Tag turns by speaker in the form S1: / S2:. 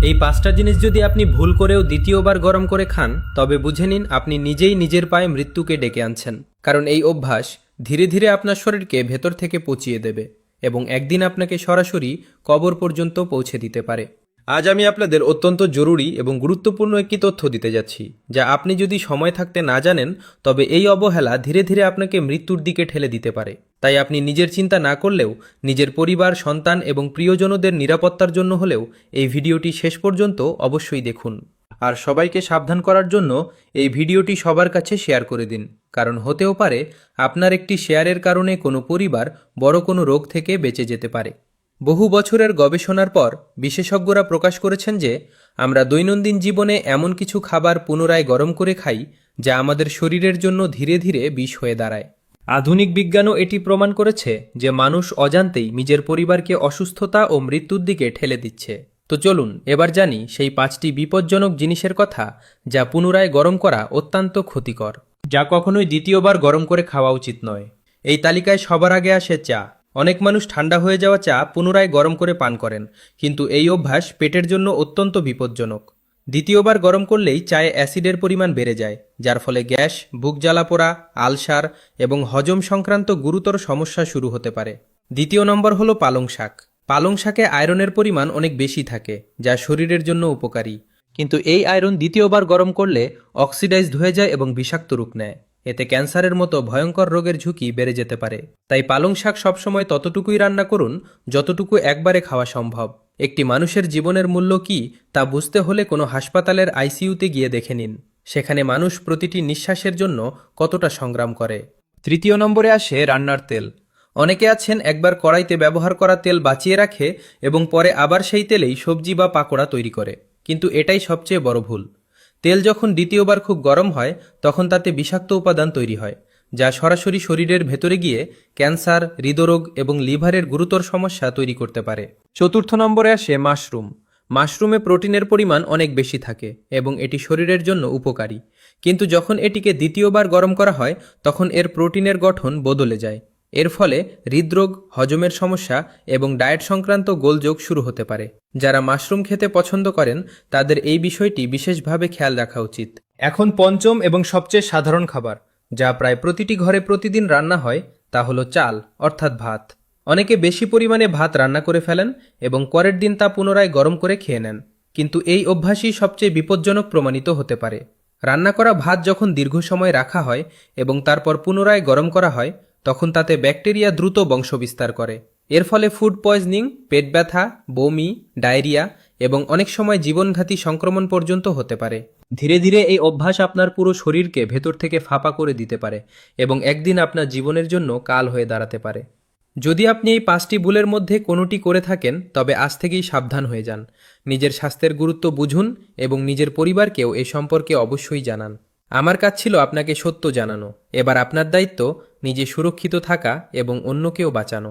S1: এই পাঁচটা জিনিস যদি আপনি ভুল করেও দ্বিতীয়বার গরম করে খান তবে বুঝে নিন আপনি নিজেই নিজের পায়ে মৃত্যুকে ডেকে আনছেন। কারণ এই অভ্যাস ধীরে ধীরে আপনার শরীরকে ভেতর থেকে পচিয়ে দেবে এবং একদিন আপনাকে সরাসরি কবর পর্যন্ত পৌঁছে দিতে পারে। আজ আমি আপনাদের অত্যন্ত জরুরি এবং গুরুত্বপূর্ণ একটি তথ্য দিতে যাচ্ছি, যা আপনি যদি সময় থাকতে না জানেন তবে এই অবহেলা ধীরে ধীরে আপনাকে মৃত্যুর দিকে ঠেলে দিতে পারে। তাই আপনি নিজের চিন্তা না করলেও নিজের পরিবার, সন্তান এবং প্রিয়জনদের নিরাপত্তার জন্য হলেও এই ভিডিওটি শেষ পর্যন্ত অবশ্যই দেখুন। আর সবাইকে সাবধান করার জন্য এই ভিডিওটি সবার কাছে শেয়ার করে দিন, কারণ হতেও পারে আপনার একটি শেয়ারের কারণে কোনো পরিবার বড় কোনো রোগ থেকে বেঁচে যেতে পারে। বহু বছরের গবেষণার পর বিশেষজ্ঞরা প্রকাশ করেছেন যে আমরা দৈনন্দিন জীবনে এমন কিছু খাবার পুনরায় গরম করে খাই যা আমাদের শরীরের জন্য ধীরে ধীরে বিষ হয়ে দাঁড়ায়। আধুনিক বিজ্ঞানও এটি প্রমাণ করেছে যে মানুষ অজান্তেই নিজের পরিবারকে অসুস্থতা ও মৃত্যুর দিকে ঠেলে দিচ্ছে। তো চলুন এবার জানি সেই 5টি বিপজ্জনক জিনিসের কথা যা পুনরায় গরম করা অত্যন্ত ক্ষতিকর, যা কখনোই দ্বিতীয়বার গরম করে খাওয়া উচিত নয়। এই তালিকায় সবার আগে আসে চা। অনেক মানুষ ঠান্ডা হয়ে যাওয়া চা পুনরায় গরম করে পান করেন, কিন্তু এই অভ্যাস পেটের জন্য অত্যন্ত বিপজ্জনক। দ্বিতীয়বার গরম করলেই চায়ে অ্যাসিডের পরিমাণ বেড়ে যায়, যার ফলে গ্যাস, বুক জ্বালাপোড়া, আলসার এবং হজম সংক্রান্ত গুরুতর সমস্যা শুরু হতে পারে। দ্বিতীয় নম্বর হলো পালং শাক। পালং শাকে আয়রনের পরিমাণ অনেক বেশি থাকে, যা শরীরের জন্য উপকারী, কিন্তু এই আয়রন দ্বিতীয়বার গরম করলে অক্সিডাইজড হয়ে যায় এবং বিষাক্ত রূপ নেয়। এতে ক্যান্সারের মতো ভয়ঙ্কর রোগের ঝুঁকি বেড়ে যেতে পারে। তাই পালং শাক সবসময় ততটুকুই রান্না করুন যতটুকু একবারে খাওয়া সম্ভব। একটি মানুষের জীবনের মূল্য কি তা বুঝতে হলে কোনো হাসপাতালের আইসিইউতে গিয়ে দেখে নিন। সেখানে মানুষ প্রতিটি নিঃশ্বাসের জন্য কতটা সংগ্রাম করে। তৃতীয় নম্বরে আসে রান্নার তেল। অনেকে আছেন একবার কড়াইতে ব্যবহার করা তেল বাঁচিয়ে রাখে এবং পরে আবার সেই তেলেই সবজি বা পাকোড়া তৈরি করে, কিন্তু এটাই সবচেয়ে বড় ভুল। তেল যখন দ্বিতীয়বার খুব গরম হয় তখন তাতে বিষাক্ত উপাদান তৈরি হয়, যা সরাসরি শরীরের ভেতরে গিয়ে ক্যান্সার, হৃদরোগ এবং লিভারের গুরুতর সমস্যা তৈরি করতে পারে। চতুর্থ নম্বরে আসে মাশরুম। মাশরুমে প্রোটিনের পরিমাণ অনেক বেশি থাকে এবং এটি শরীরের জন্য উপকারী, কিন্তু যখন এটিকে দ্বিতীয়বার গরম করা হয় তখন এর প্রোটিনের গঠন বদলে যায়। এর ফলে হৃদরোগ, হজমের সমস্যা এবং ডায়েট সংক্রান্ত গোলযোগ শুরু হতে পারে। যারা মাশরুম খেতে পছন্দ করেন তাদের এই বিষয়টি বিশেষভাবে খেয়াল রাখা উচিত। এখন পঞ্চম এবং সবচেয়ে সাধারণ খাবার, যা প্রায় প্রতিটি ঘরে প্রতিদিন রান্না হয়, তা হলো চাল, অর্থাৎ ভাত। অনেকে বেশি পরিমাণে ভাত রান্না করে ফেলেন এবং পরের দিন তা পুনরায় গরম করে খেয়ে নেন, কিন্তু এই অভ্যাসই সবচেয়ে বিপজ্জনক প্রমাণিত হতে পারে। রান্না করা ভাত যখন দীর্ঘ সময় রাখা হয় এবং তারপর পুনরায় গরম করা হয় তখন তাতে ব্যাকটেরিয়া দ্রুত বংশবিস্তার করে। এর ফলে ফুড পয়জনিং, পেট ব্যথা, বমি, ডায়রিয়া এবং অনেক সময় জীবনঘাতী সংক্রমণ পর্যন্ত হতে পারে। ধীরে ধীরে এই অভ্যাস আপনার পুরো শরীরকে ভেতর থেকে ফাঁপা করে দিতে পারে এবং একদিন আপনার জীবনের জন্য কাল হয়ে দাঁড়াতে পারে। যদি আপনি এই 5টি ভুলের মধ্যে কোনোটি করে থাকেন তবে আজ থেকেই সাবধান হয়ে যান। নিজের স্বাস্থ্যের গুরুত্ব বুঝুন এবং নিজের পরিবারকেও এ সম্পর্কে অবশ্যই জানান। আমার কাজ ছিল আপনাকে সত্য জানানো। এবার আপনার দায়িত্ব নিজে সুরক্ষিত থাকা এবং অন্যকেও বাঁচানো।